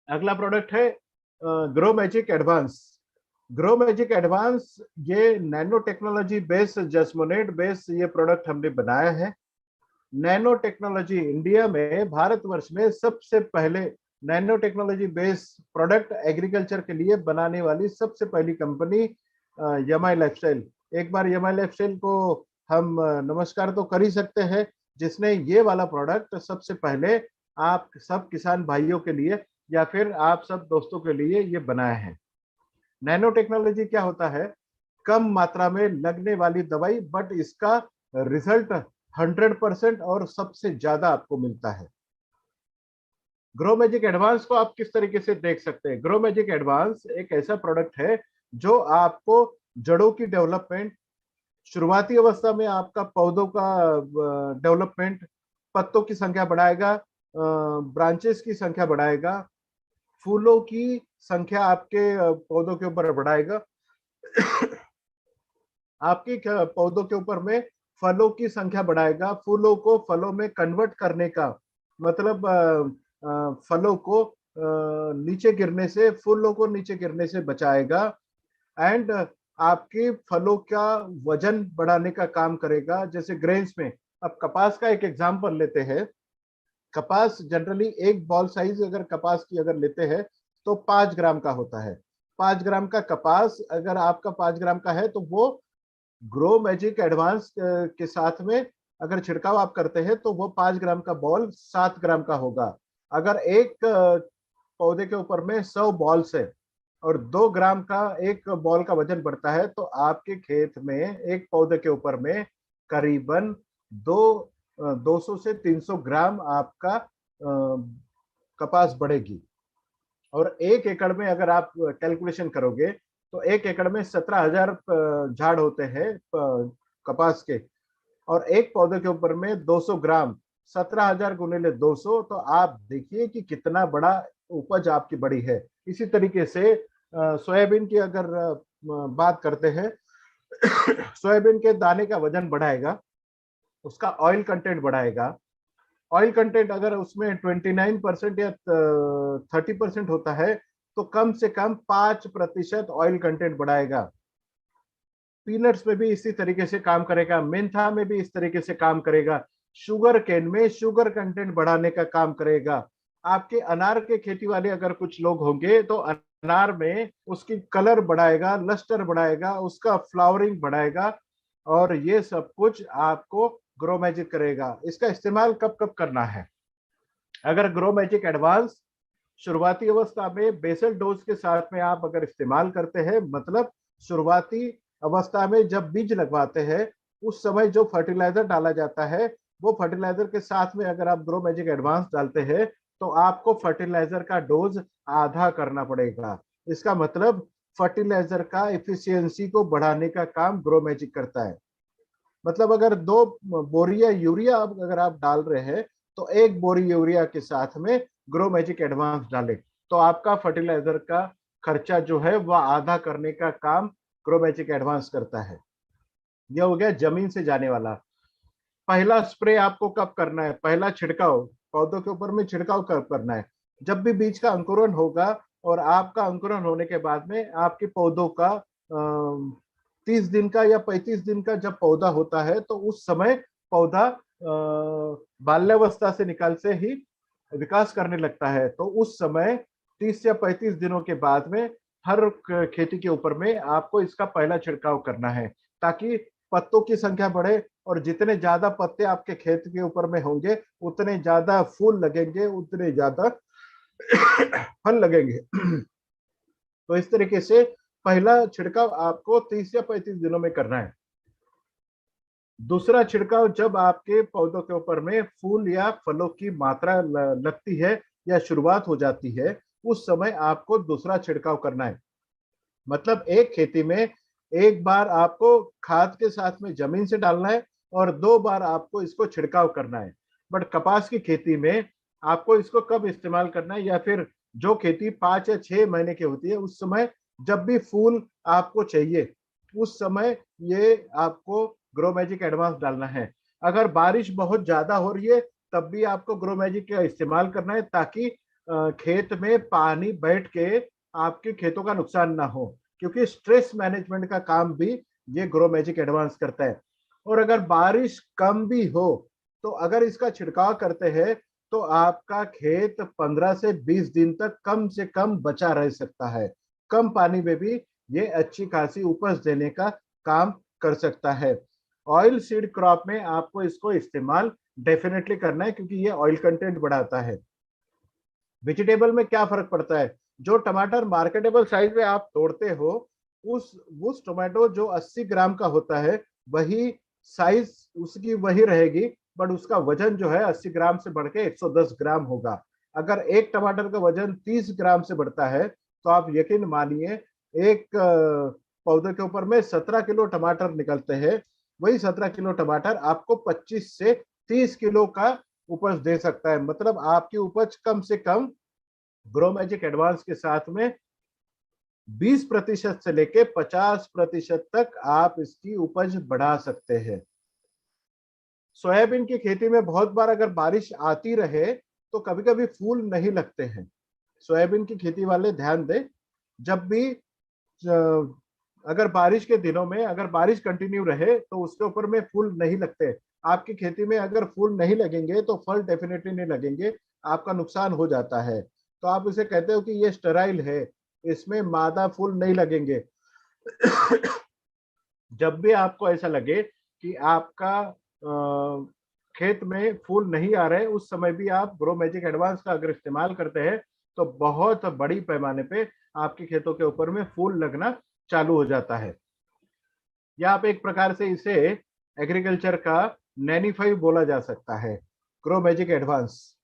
अगला प्रोडक्ट है grow magic advance. Grow magic advance ये नैनो टेक्नोलॉजी बेस्ड जस्मोनेट बेस्ड ये प्रोडक्ट हमने बनाया है। नैनो टेक्नोलॉजी इंडिया में भारतवर्ष में सबसे पहले nano technology based product agriculture के लिए बनाने वाली सबसे पहली कंपनी यमाई लाइफस्टाइल। एक बार यमाई लाइफस्टाइल को हम नमस्कार तो कर ही सकते हैं, जिसने ये वाला प्रोडक्ट सबसे पहले आप सब किसान भाइयों के लिए या फिर आप सब दोस्तों के लिए ये बनाया है। नैनो टेक्नोलॉजी क्या होता है? कम मात्रा में लगने वाली दवाई, बट इसका रिजल्ट 100% और सबसे ज्यादा आपको मिलता है। ग्रो मैजिक एडवांस को आप किस तरीके से देख सकते हैं? ग्रो मैजिक एडवांस एक ऐसा प्रोडक्ट है जो आपको जड़ों की डेवलपमेंट, शुरुआती अवस्था में आपका पौधों का डेवलपमेंट, पत्तों की संख्या बढ़ाएगा, ब्रांचेस की संख्या बढ़ाएगा, फूलों की संख्या आपके पौधों के ऊपर बढ़ाएगा, आपके पौधों के ऊपर में फलों की संख्या बढ़ाएगा, फूलों को फलों में कन्वर्ट करने का मतलब फलों को नीचे गिरने से, फूलों को नीचे गिरने से बचाएगा, एंड आपके फलों का वजन बढ़ाने का काम करेगा। जैसे ग्रेन्स में, अब कपास का एक एग्जांपल लेते हैं। कपास जनरली एक बॉल साइज अगर कपास की अगर लेते हैं तो 5 ग्राम का होता है। 5 ग्राम का कपास अगर आपका 5 ग्राम का है तो वो ग्रो मैजिक एडवांस के साथ में अगर छिड़काव आप करते हैं तो वो 5 ग्राम का बॉल 7 ग्राम का होगा। अगर एक पौधे के ऊपर में 100 बॉल्स है और 2 ग्राम का एक बॉल का वजन बढ़ता है तो आपके खेत में एक पौधे के ऊपर में करीबन 200 से 300 ग्राम आपका कपास बढ़ेगी। और 1 एकड़ में अगर आप कैलकुलेशन करोगे तो 1 एकड़ में 17,000 झाड़ होते हैं कपास के, और एक पौधे के ऊपर में 200 ग्राम, 17,000 गुणिले 200, तो आप देखिए कि कितना बड़ा उपज आपकी बड़ी है। इसी तरीके से सोयाबीन की अगर बात करते हैं, सोयाबीन के दाने का वजन बढ़ाएगा, उसका ऑयल कंटेंट बढ़ाएगा। ऑयल कंटेंट अगर उसमें 29% या 30% होता है तो कम से कम 5% ऑयल कंटेंट बढ़ाएगा। पीनट्स में भी इसी तरीके से काम करेगा, मेंथा में भी इस तरीके से काम करेगा, शुगर केन में शुगर कंटेंट बढ़ाने का काम करेगा। आपके अनार के खेती वाले अगर कुछ लोग होंगे तो अनार में उसकी कलर बढ़ाएगा, लस्टर बढ़ाएगा, उसका फ्लावरिंग बढ़ाएगा, और ये सब कुछ आपको ग्रो मैजिक करेगा। इसका इस्तेमाल कब कब करना है? अगर ग्रो मैजिक एडवांस शुरुआती अवस्था में बेसल डोज के साथ में आप अगर इस्तेमाल करते हैं, मतलब शुरुआती अवस्था में जब बीज लगवाते हैं उस समय जो फर्टिलाइजर डाला जाता है वो फर्टिलाइजर के साथ में अगर आप ग्रो मैजिक एडवांस डालते हैं तो आपको फर्टिलाइजर का डोज आधा करना पड़ेगा। इसका मतलब फर्टिलाइजर का इफिशियंसी को बढ़ाने का काम ग्रो मैजिक करता है। मतलब अगर 2 बोरिया यूरिया अगर आप डाल रहे हैं तो 1 बोरी यूरिया के साथ में ग्रो मैजिक एडवांस डालें तो आपका फर्टिलाइजर का खर्चा जो है वह आधा करने का काम ग्रो मैजिक एडवांस करता है। यह हो गया जमीन से जाने वाला। पहला स्प्रे आपको कब करना है? पहला छिड़काव पौधों के ऊपर में छिड़काव कब करना है? जब भी बीज का अंकुरण होगा, और आपका अंकुरण होने के बाद में आपके पौधों का 30 दिन का या 35 दिन का जब पौधा होता है तो उस समय पौधा बाल्यावस्था से निकाल से ही विकास करने लगता है। तो उस समय 30 या 35 दिनों के बाद में हर खेती के ऊपर में आपको इसका पहला छिड़काव करना है, ताकि पत्तों की संख्या बढ़े, और जितने ज्यादा पत्ते आपके खेत के ऊपर में होंगे उतने ज्यादा फूल लगेंगे, उतने ज्यादा फल लगेंगे। तो इस तरीके से पहला छिड़काव आपको 30 या 35 दिनों में करना है। दूसरा छिड़काव जब आपके पौधों के ऊपर में फूल या फलों की मात्रा लगती है या शुरुआत हो जाती है, उस समय आपको दूसरा छिड़काव करना है। मतलब एक खेती में एक बार आपको खाद के साथ में जमीन से डालना है और 2 बार आपको इसको छिड़काव करना है। बट कपास की खेती में आपको इसको कब इस्तेमाल करना है, या फिर जो खेती 5 या 6 महीने की होती है उस समय जब भी फूल आपको चाहिए उस समय ये आपको ग्रो मैजिक एडवांस डालना है। अगर बारिश बहुत ज्यादा हो रही है तब भी आपको ग्रो मैजिक का इस्तेमाल करना है, ताकि खेत में पानी बैठ के आपके खेतों का नुकसान ना हो, क्योंकि स्ट्रेस मैनेजमेंट का काम भी ये ग्रो मैजिक एडवांस करता है। और अगर बारिश कम भी हो तो अगर इसका छिड़काव करते हैं तो आपका खेत 15 से 20 दिन तक कम से कम बचा रह सकता है। कम पानी में भी ये अच्छी खासी उपज देने का काम कर सकता है। ऑयल सीड क्रॉप में आपको इसको इस्तेमाल डेफिनेटली करना है, क्योंकि ये ऑयल कंटेंट बढ़ाता है। वेजिटेबल में क्या फर्क पड़ता है? जो टमाटर मार्केटेबल साइज में आप तोड़ते हो, उस टोमेटो जो 80 ग्राम का होता है वही साइज उसकी वही रहेगी, बट उसका वजन जो है 80 ग्राम से बढ़ के 110 ग्राम होगा। अगर एक टमाटर का वजन 30 ग्राम से बढ़ता है तो आप यकीन मानिए एक पौधे के ऊपर में 17 किलो टमाटर निकलते हैं। वही 17 किलो टमाटर आपको 25 से 30 किलो का उपज दे सकता है। मतलब आपकी उपज कम से कम ग्रो मैजिक एडवांस के साथ में 20% से लेके 50% तक आप इसकी उपज बढ़ा सकते हैं। सोयाबीन की खेती में बहुत बार अगर बारिश आती रहे तो कभी कभी फूल नहीं लगते हैं। सोयाबीन की खेती वाले ध्यान दें, जब भी अगर बारिश के दिनों में अगर बारिश कंटिन्यू रहे तो उसके ऊपर में फूल नहीं लगते। आपकी खेती में अगर फूल नहीं लगेंगे तो फल डेफिनेटली नहीं लगेंगे, आपका नुकसान हो जाता है। तो आप इसे कहते हो कि ये स्टेराइल है, इसमें मादा फूल नहीं लगेंगे। जब भी आपको ऐसा लगे कि आपका खेत में फूल नहीं आ रहे, उस समय भी आप ग्रो मैजिक एडवांस का अगर इस्तेमाल करते हैं तो बहुत बड़ी पैमाने पे आपके खेतों के ऊपर में फूल लगना चालू हो जाता है। या आप एक प्रकार से इसे एग्रीकल्चर का नैनीफाइव बोला जा सकता है, ग्रो मैजिक एडवांस।